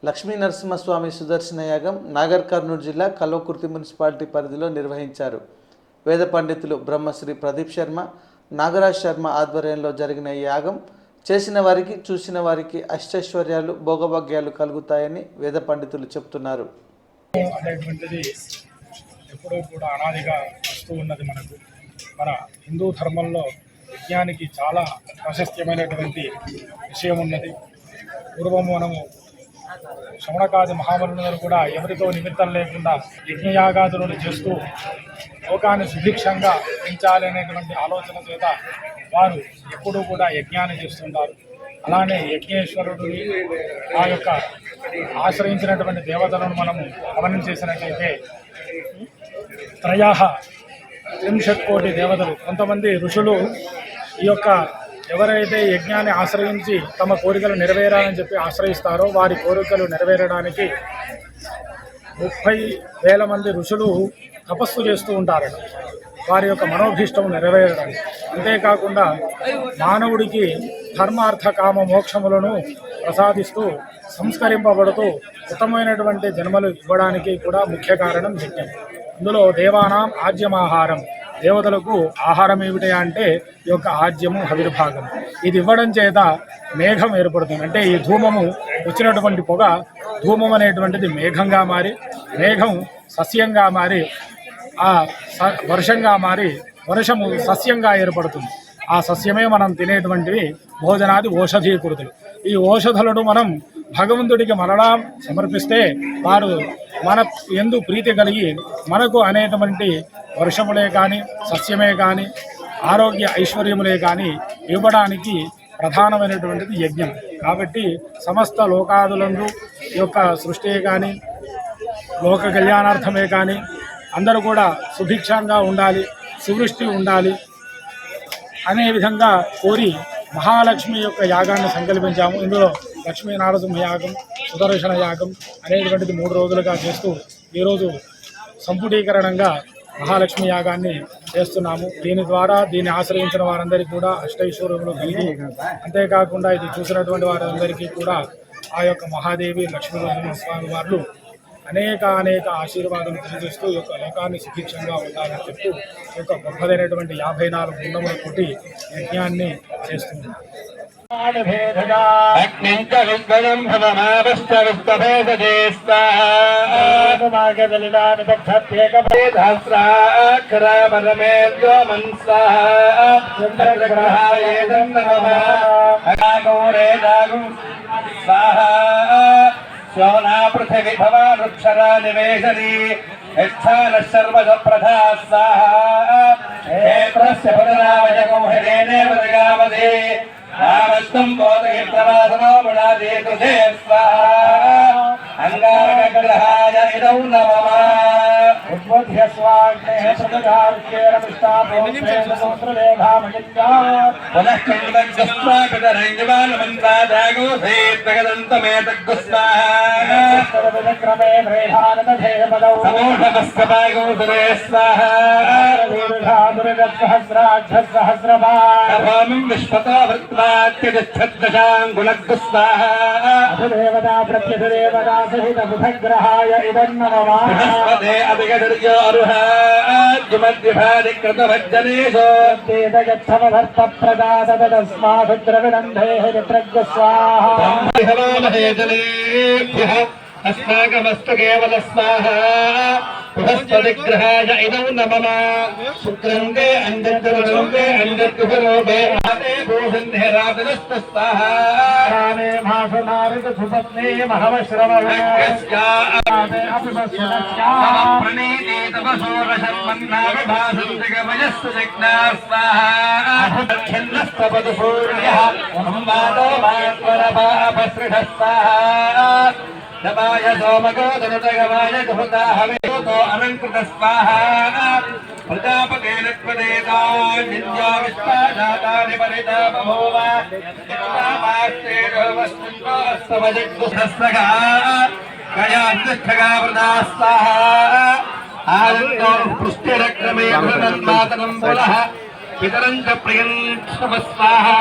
లక్ష్మీ నరసింహస్వామి సుదర్శన యాగం నాగర్ కర్నూలు జిల్లా కల్వకుర్తి మున్సిపాలిటీ పరిధిలో నిర్వహించారు. వేద పండితులు బ్రహ్మశ్రీ ప్రదీప్ శర్మ, నాగరాజ్ శర్మ ఆధ్వర్యంలో జరిగిన ఈ యాగం చేసిన వారికి, చూసిన వారికి అష్టైశ్వర్యాలు, భోగభాగ్యాలు కలుగుతాయని వేద పండితులు చెప్తున్నారు. ఎప్పుడూ కూడా అనాదిగా వస్తూ ఉన్నది. మన హిందూ ధర్మంలో యజ్ఞానికి చాలా ప్రాశస్త్యమైనటువంటి విషయం ఉన్నది. పూర్వం మనము శమణకాది మహామునులు కూడా ఎవరితో నిమిత్తం లేకుండా యజ్ఞయాగాదులను చేస్తూ లోకాన్ని సుభిక్షంగా పెంచాలి అనేటువంటి ఆలోచన చేత వారు ఎప్పుడూ కూడా యజ్ఞాన్ని చేస్తుంటారు. అలానే యజ్ఞేశ్వరుడిని ఆ యొక్క ఆశ్రయించినటువంటి దేవతలను మనము గమనించేసినట్లయితే త్రయాహ 30 కోటి దేవతలు, కొంతమంది ఋషులు ఈ యొక్క ఎవరైతే యజ్ఞాన్ని ఆశ్రయించి తమ కోరికలు నెరవేరాలని చెప్పి ఆశ్రయిస్తారో వారి కోరికలు నెరవేరడానికి 30,000 మంది ఋషులు తపస్సు చేస్తూ ఉంటారట, వారి యొక్క మనోభీష్టం నెరవేరడానికి. అంతేకాకుండా మానవుడికి ధర్మార్థ కామ మోక్షములను ప్రసాదిస్తూ సంస్కరింపబడుతూ ఉత్తమమైనటువంటి జన్మలు ఇవ్వడానికి కూడా ముఖ్య కారణం యజ్ఞం. అందులో దేవానాం ఆజ్యమాహారం, దేవతలకు ఆహారం ఏమిటి అంటే ఈ యొక్క ఆజ్యము, హవిర్భాగం. ఇది ఇవ్వడం చేత మేఘం ఏర్పడుతుంది. అంటే ఈ ధూమము వచ్చినటువంటి పొగ, ధూమం అనేటువంటిది మేఘంగా మారి, మేఘం సస్యంగా మారి, ఆ వర్షంగా మారి, వర్షము సస్యంగా ఏర్పడుతుంది. ఆ సస్యమే మనం తినేటువంటివి భోజనాది ఓషధీకృతులు. ఈ ఓషధులను మనం భగవంతుడికి మరలా సమర్పిస్తే వారు మన యందు ప్రీతి కలిగి మనకు అనేటువంటి వర్షములే కానీ, సస్యమే కానీ, ఆరోగ్య ఐశ్వర్యములే కానీ ఇవ్వడానికి ప్రధానమైనటువంటిది యజ్ఞం. కాబట్టి సమస్త లోకాదులందు ఈ యొక్క సృష్టి కానీ, లోక కళ్యాణార్థమే కానీ అందరూ కూడా సుభిక్షంగా ఉండాలి, సువృష్టి ఉండాలి అనే విధంగా కోరి మహాలక్ష్మి యొక్క యాగాన్ని సంకల్పించాము. ఇందులో లక్ష్మీ నారసింహ యాగం, సుదర్శన యాగం అనేటువంటిది 3 రోజులుగా చేస్తూ ఈరోజు సంపుటీకరణంగా మహాలక్ష్మి యాగాన్ని చేస్తున్నాము. దీని ద్వారా దీన్ని ఆశ్రయించిన వారందరికీ కూడా అష్టైశ్వర్యములు కలిగి, అంతేకాకుండా ఇది చూసినటువంటి వారందరికీ కూడా ఆ యొక్క మహాదేవి లక్ష్మీ నరసింహస్వామి వారు అనేక ఆశీర్వాదాలు తెలియజేస్తూ ఈ యొక్క లోకాన్ని సుభిక్షంగా ఉండాలని చెప్తూ ఈ యొక్క గొప్పదైనటువంటి 54 గుండముల కోటి యజ్ఞాన్ని చేస్తున్నారు. శోనా పృథివీ భవానుక్షరా నివేశని యచ్ఛాన సర్వద ప్రధా స్వాహా హేత్రస్య పదనామయకం హరేణేవ జగామదే ఆమస్తం బోధయే ప్రవాసనో బుణాదే కృతే స్వాహా అంగారగ్రహాయ ఇదౌ నమః ఉద్బోధ్య స్వాగ్నేః సదగార్కేణ విష్టాపోత్రేణ సూత్రలేఖామయజ్ఞా పునః కండస్వాపితరంజవానమంత్రాదాగో సేత్వగదంతమేతగ్గు స్వాహా సర్వవిక్రమే ప్రేధానదధేపదౌ సమోఢమస్కపాగో సురే స్వాహా సహస్రభామిం విశ్వతో వృత్వాత్యగచ్చద్దశాంగులగ్గు స్వాహా అధుదేవతా ప్రత్యధుదేవతా సహిత బుధగ్రహాయ ఇదం నమః బృహస్పతే అభిగదర్యో అరుహాద్యుమద్విభాది కృతభజ్జనేషు తేదగచ్చమధర్త ప్రదాదతస్మాత్ ద్రవిడంధేః రుద్రగ్గు స్వాహా బ్రహ్మహవామహే జనేభ్యః अस्माकमस्तु केवल स्वाहा बृहस्पतिग्रहाय इदौ नमः शुक्रंगे अंडद्रुलोके अंडद्रुलोके आते भूषन्धे रातनस्तु स्वाहा रामे भासनारित सुपत्ने महवश्रवः आते अपिपस्यनस्या प्रणीते तपसोरशन्मन्नाविभासन्तिकमयस्तु जग्ना स्वाहा अभुच्छन्नस्तपदु सूर्यः संवादो मात्वरभापसृढः स्वाहा नमाय सोमगोदनुतगमाय दुहुता हवितो अनंकृत स्वाहा प्रजापते नत्वदेतान्यो विश्वाजातानि परितापभूव नित्यामास्ते वस्तुतो अस्तमजग्गुसस्सगा गयान्निष्ठगा वृदा स्वाहा आनन्दो पुष्टिरक्रमे भृतन्मातरं पुनः पितरं च प्रियं स्वाहा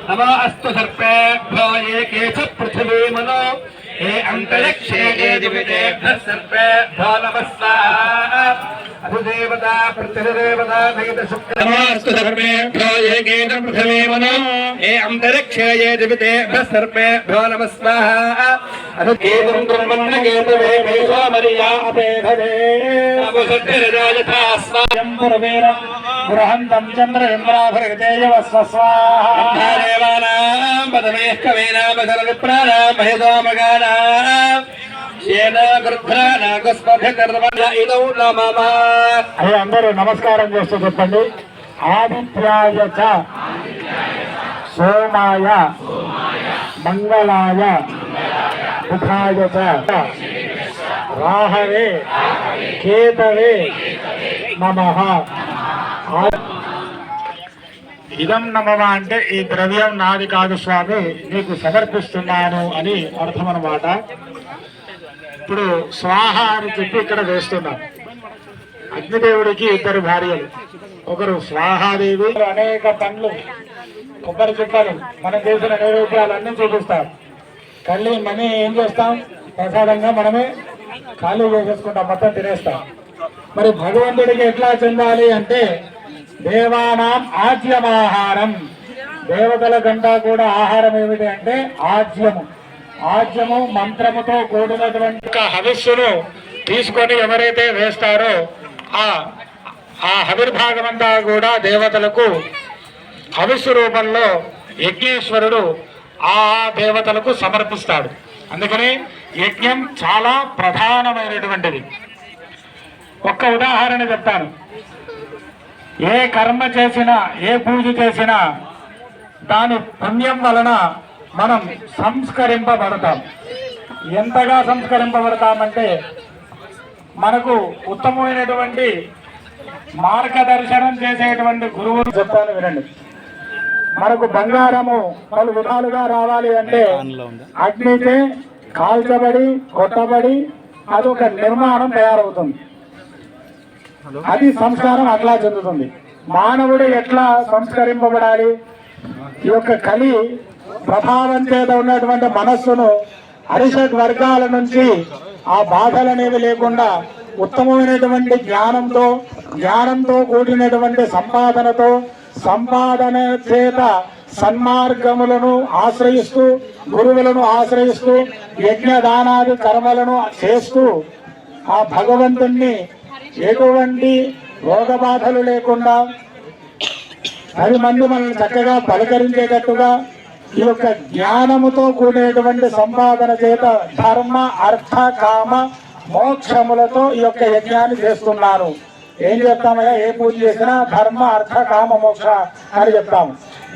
नमो अस्तु सर्पेभ्यो एके च पृथिवी मनो हे अंतरिक्षे ये दिवितेभ्यः सर्वेभ्यो नमः स्वाहा अधिदेवता प्रतिदेवता नमस्तु सर्वेभ्यो एकेन प्रथमे मनो हे अंतरिक्षे ये दिवितेभ्यः सर्वेभ्यो नमः स्वाहा अधिकेतुं कुर्वन्न केतवे मेषोमर्या अपेधवे नमस्ते स्वाहा परमेण गृहन्तं चन्द्र इन्द्राभृगतेजवस्व स्वाहा देवानां पदमेः कवीनां सर्वविप्राणां महेशोमगानां येन गृध्राणां कस्मभिर्नर्मण्य इदौ नमः అయ్యా అందరూ నమస్కారం చేస్తూ చెప్పండి. ఆదిత్యాయ చ సోమాయ మంగళాయ బుధాయ చ రాహవే కేతవే నమః. ఇదం నమః అంటే ఈ ద్రవ్యం నాది కాదు స్వామి, నీకు సమర్పిస్తున్నాను అని అర్థం అన్నమాట. ఇప్పుడు స్వాహ అని చెప్పి ఇక్కడ వేస్తున్నాం. అగ్నిదేవుడికి ఇద్దరు భార్యలు, ఒకరు స్వాహాదేవి. అనేక పండ్లు, కొబ్బరి చుక్కలు, మనం చేసిన నైవేద్యాలన్నీ చూపిస్తాం. కళ్ళి మనీ ఏం చేస్తాం, ప్రసాదంగా మనమే ఖాళీ చేసేసుకుంటాం, మొత్తం తినేస్తాం. మరి భగవంతుడికి ఎట్లా చెందాలి అంటే దేవానాం ఆజ్యమాహారం. దేవతల కంటా కూడా ఆహారం ఏమిటి అంటే ఆజ్యము. ఆజ్యము మంత్రముతో కూడినటువంటి హవిస్సును తీసుకొని ఎవరైతే వేస్తారో ఆ హవిర్భాగమంతా కూడా దేవతలకు హవిస్సు రూపంలో యజ్ఞేశ్వరుడు ఆ దేవతలకు సమర్పిస్తాడు. అందుకని యజ్ఞం చాలా ప్రధానమైనటువంటిది. ఒక్క ఉదాహరణ చెప్తాను. ఏ కర్మ చేసినా, ఏ పూజ చేసినా దాని పుణ్యం వలన మనం సంస్కరింపబడతాం. ఎంతగా సంస్కరింపబడతామంటే మనకు ఉత్తమమైనటువంటి మార్గదర్శనం చేసేటువంటి గురువులు చెప్తాను వినండి. మనకు బంగారము పలు విధాలుగా రావాలి అంటే అగ్నిచే కాల్చబడి కొట్టబడి అదొక నిర్మాణం తయారవుతుంది. అది సంస్కారం అట్లా చెందుతుంది. మానవుడు ఎట్లా సంస్కరింపబడాలి? ఈ యొక్క కలి ప్రభావం చేత ఉన్నటువంటి మనస్సును అరిషడ్ వర్గాల నుంచి ఆ బాధలనేవి లేకుండా ఉత్తమమైనటువంటి జ్ఞానంతో కూడినటువంటి సంపాదన చేత సన్మార్గములను ఆశ్రయిస్తూ, గురువులను ఆశ్రయిస్తూ, యజ్ఞదానాది కర్మలను చేస్తూ ఆ భగవంతుణ్ణి ఎటువంటి రోగ బాధలు లేకుండా 10 మంది మనల్ని చక్కగా పలకరించేటట్టుగా ఈ యొక్క జ్ఞానముతో కూడినటువంటి సంపాదన చేత ధర్మ అర్థ కామ మోక్షములతో ఈ యొక్క యజ్ఞాన్ని చేస్తున్నారు. ఏం చెప్తామయ్యా? ఏ పూజ చేసినా ధర్మ అర్థ కామ మోక్ష అని చెప్తాము.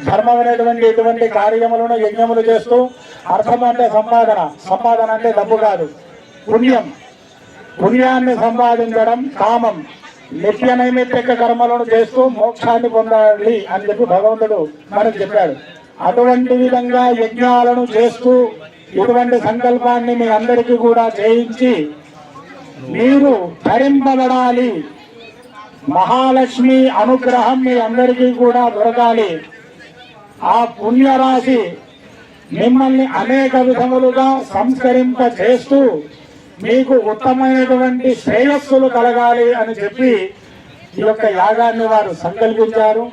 ధర్మం అనేటువంటి ఇటువంటి కార్యములను యజ్ఞములు చేస్తూ, అర్థం అంటే సంపాదన అంటే డబ్బు కాదు, పుణ్యాన్ని సంపాదించడం, కామం నిత్య నైమిత్తిక కర్మలను చేస్తూ మోక్షాన్ని పొందాలి అని చెప్పి భగవంతుడు మనకు చెప్పాడు. అటువంటి విధంగా యజ్ఞాలను చేస్తూ ఇటువంటి సంకల్పాన్ని మీ అందరికీ కూడా చేయించి మీరు ధరింపబడాలి. మహాలక్ష్మి అనుగ్రహం మీ అందరికీ కూడా దొరకాలి. ఆ పుణ్యరాశి మిమ్మల్ని అనేక విధములుగా సంస్కరింప చేస్తూ మీకు ఉత్తమమైనటువంటి శ్రేయస్సులు కలగాలి అని చెప్పి ఈ యొక్క యాగాన్ని వారు సంకల్పించారు.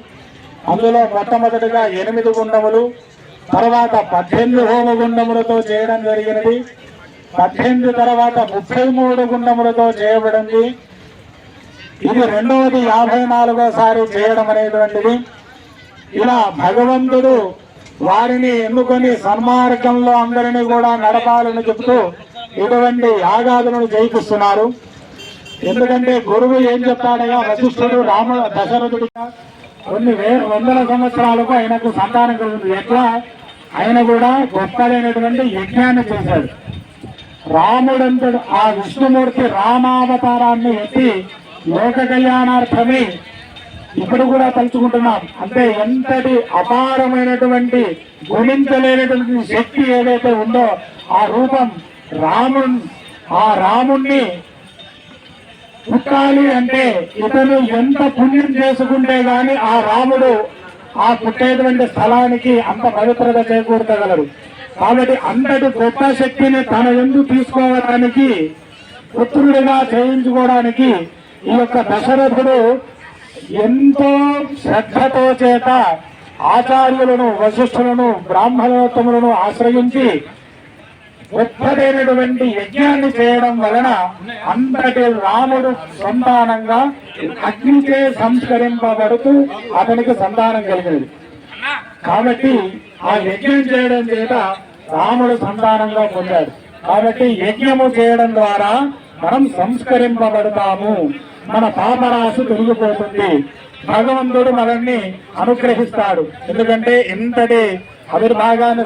అందులో మొట్టమొదటిగా 8 గుండములు, తర్వాత 18 హోమగుండములతో చేయడం జరిగినది. 18 తర్వాత 33 గుండములతో చేయబడింది. ఇది రెండవది 54వసారి చేయడం అనేటువంటిది. ఇలా భగవంతుడు వారిని ఎన్నుకొని సన్మార్గంలో అందరినీ కూడా నడపాలని చెబుతూ ఇటువంటి యాగాదులను చేయిస్తున్నారు. ఎందుకంటే గురువు ఏం చెప్తాడగా, వశిష్ఠుడు దశరథుడిగా కొన్ని వందల సంవత్సరాలకు ఆయనకు సంతానం కలుగుతుంది. ఎట్లా? ఆయన కూడా గొప్పదైనటువంటి యజ్ఞాన్ని చేశాడు. రాముడంతడు ఆ విష్ణుమూర్తి రామావతారాన్ని ఎత్తి లోక కళ్యాణార్థమే ఇప్పుడు కూడా తలుచుకుంటున్నాం. అంటే ఎంతటి అపారమైనటువంటి గుణించలేనటువంటి శక్తి ఏదైతే ఉందో ఆ రూపం రాముణ్ణి పుట్టాలి అంటే ఇతను ఎంత పుణ్యం చేసుకుంటే గాని ఆ రాముడు ఆ పుట్టేటువంటి స్థలానికి అంత పవిత్రత చేకూర్చగలరు. కాబట్టి అంతటి గొప్ప శక్తిని తన యందు తీసుకోవడానికి, పుత్రుడిగా చేయించుకోవడానికి ఈ యొక్క దశరథుడు ఎంతో శ్రద్ధతో చేత ఆచార్యులను, వశిష్ఠులను, బ్రాహ్మణోత్తములను ఆశ్రయించి గొప్పదైనటువంటి యజ్ఞాన్ని చేయడం వలన అంతటి రాముడు సంతానంగా అగ్నిచే సంస్కరింపబడుతూ అతనికి సంతానం కలిగినది. కాబట్టి ఆ యజ్ఞం చేయడం చేత రాముడు సంతానంగా పొందాడు. కాబట్టి యజ్ఞము చేయడం ద్వారా మనం సంస్కరింపబడతాము, మన పాపరాశి తొలగిపోతుంది, భగవంతుడు మనల్ని అనుగ్రహిస్తాడు. ఎందుకంటే ఇంతటి ఆవిర్భాగాన్ని